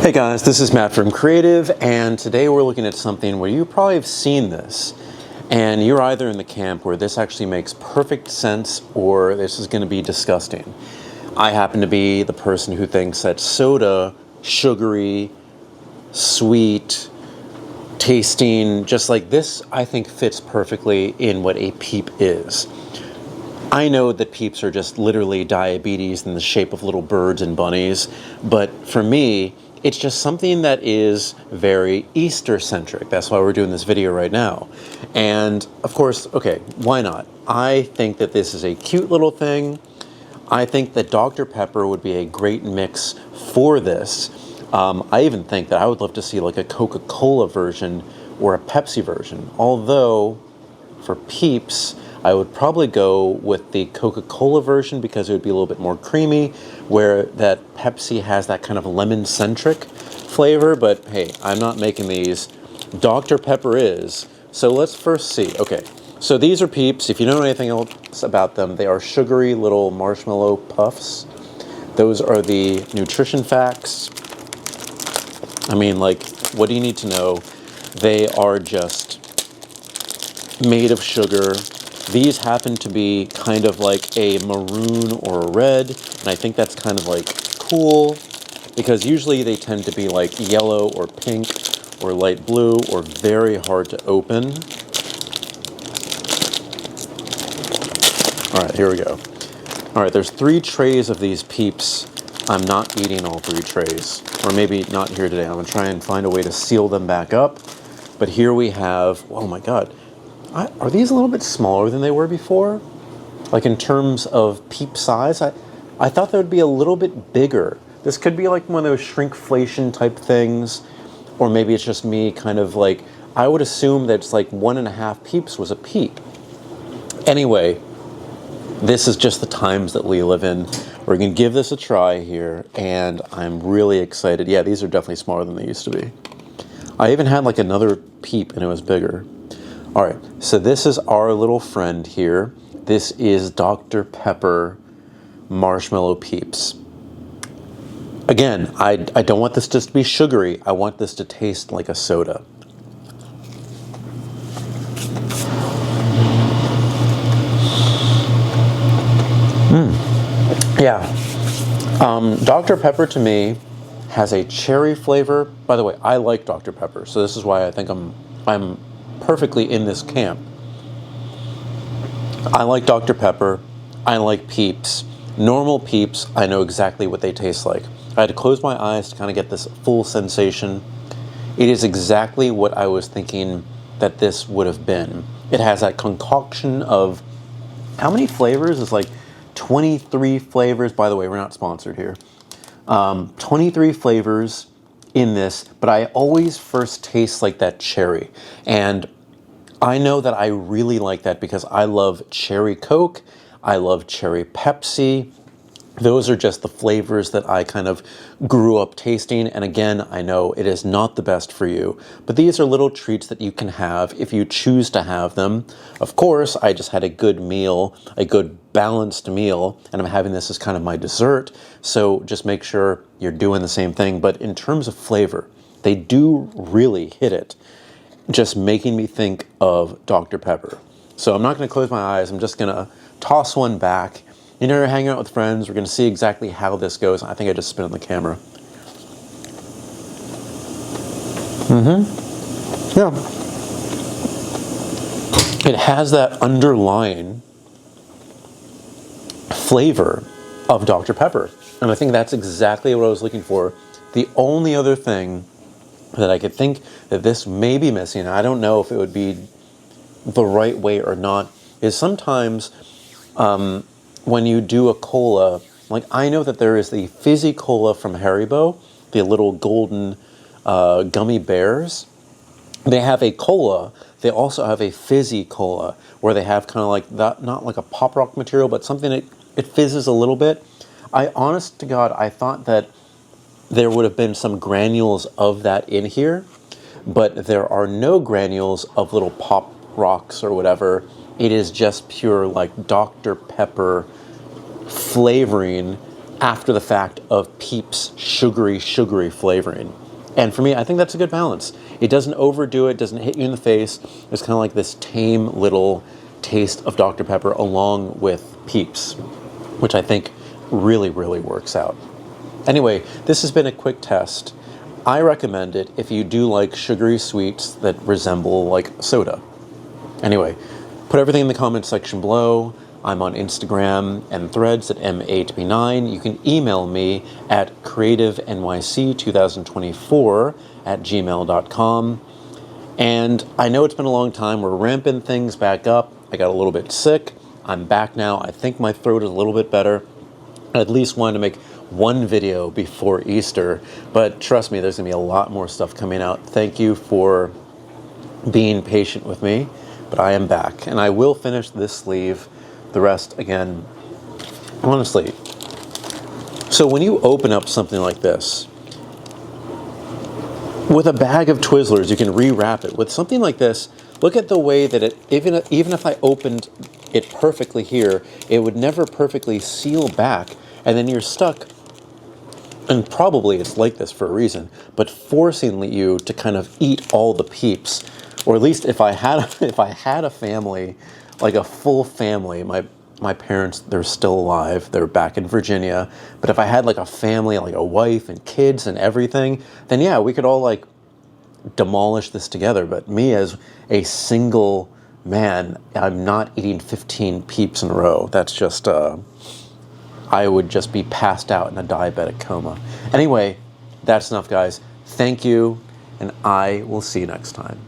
Hey guys, this is Matt from Creative, and today we're looking at something where you probably have seen this, and you're either in the camp where this actually makes perfect sense or this is going to be disgusting. I happen to be the person who thinks that soda, sugary, sweet, tasting, just like this, I think fits perfectly in what a Peep is. I know that Peeps are just literally diabetes in the shape of little birds and bunnies, but for me, it's just something that is very Easter-centric. That's why we're doing this video right now. And of course, okay, why not? I think that this is a cute little thing. I think that Dr. Pepper would be a great mix for this. I even think that I would love to see like a Coca-Cola version or a Pepsi version. Although, for Peeps, I would probably go with the Coca-Cola version because it would be a little bit more creamy, where that Pepsi has that kind of lemon-centric flavor, but hey, I'm not making these. Dr. Pepper is. So let's first see. Okay, so these are Peeps. If you don't know anything else about them, they are sugary little marshmallow puffs. Those are the nutrition facts. I mean, like, what do you need to know? They are just made of sugar. These happen to be kind of like a maroon or a red, and I think that's kind of like cool because usually they tend to be like yellow or pink or light blue or very hard to open. All right, here we go. All right, there's 3 trays of these Peeps. I'm not eating all 3 trays, or maybe not here today. I'm gonna try and find a way to seal them back up. But here we have, oh my God. Are these a little bit smaller than they were before? Like in terms of Peep size? I thought they would be a little bit bigger. This could be like one of those shrinkflation type things, or maybe it's just me kind of like, I would assume that it's like 1.5 Peeps was a Peep. Anyway, this is just the times that we live in. We're gonna give this a try here, and I'm really excited. Yeah, these are definitely smaller than they used to be. I even had like another Peep and it was bigger. All right, so this is our little friend here. This is Dr. Pepper Marshmallow Peeps. Again, I don't want this just to be sugary. I want this to taste like a soda. Yeah. Dr. Pepper to me has a cherry flavor. By the way, I like Dr. Pepper, so this is why I think I'm perfectly in this camp. I like Dr. Pepper. I like Peeps. Normal Peeps, I know exactly what they taste like. I had to close my eyes to kind of get this full sensation. It is exactly what I was thinking that this would have been. It has that concoction of, how many flavors? It's like 23 flavors. By the way, we're not sponsored here. 23 flavors in this, but I always first taste like that cherry. And I know that I really like that because I love cherry Coke, I love cherry Pepsi. Those are just the flavors that I kind of grew up tasting. And again, I know it is not the best for you, but these are little treats that you can have if you choose to have them. Of course, I just had a good meal, a good balanced meal, and I'm having this as kind of my dessert. So just make sure you're doing the same thing. But in terms of flavor, they do really hit it, just making me think of Dr. Pepper. So I'm not gonna close my eyes. I'm just gonna toss one back. You know, you're hanging out with friends. We're going to see exactly how this goes. I think I just spit on the camera. Yeah. It has that underlying flavor of Dr. Pepper. And I think that's exactly what I was looking for. The only other thing that I could think that this may be missing, I don't know if it would be the right way or not, is sometimes when you do a cola, like I know that there is the fizzy cola from Haribo, the little golden gummy bears. They have a cola. They also have a fizzy cola where they have kind of like that, not like a pop rock material, but something that it fizzes a little bit. Honest to God, I thought that there would have been some granules of that in here, but there are no granules of little pop rocks or whatever. It is just pure like Dr. Pepper flavoring after the fact of Peeps sugary flavoring. And for me, I think that's a good balance. It doesn't overdo it, doesn't hit you in the face. It's kind of like this tame little taste of Dr. Pepper along with Peeps, which I think really works out. Anyway, this has been a quick test. I recommend it if you do like sugary sweets that resemble like soda. Anyway, put everything in the comment section below. I'm on Instagram and Threads at M8B9. You can email me at creativenyc2024@gmail.com. And I know it's been a long time. We're ramping things back up. I got a little bit sick. I'm back now. I think my throat is a little bit better. I at least wanted to make one video before Easter, but trust me, there's gonna be a lot more stuff coming out. Thank you for being patient with me, but I am back, and I will finish this sleeve. The rest, again, honestly. So when you open up something like this, with a bag of Twizzlers, you can rewrap it. With something like this, look at the way that it, even if I opened it perfectly here, it would never perfectly seal back, and then you're stuck, and probably it's like this for a reason, but forcing you to kind of eat all the Peeps. Or at least if I had a family, like a full family, my parents, they're still alive, they're back in Virginia, but if I had like a family, like a wife and kids and everything, then yeah, we could all like demolish this together. But me as a single man, I'm not eating 15 Peeps in a row. That's just, I would just be passed out in a diabetic coma. Anyway, that's enough, guys. Thank you, and I will see you next time.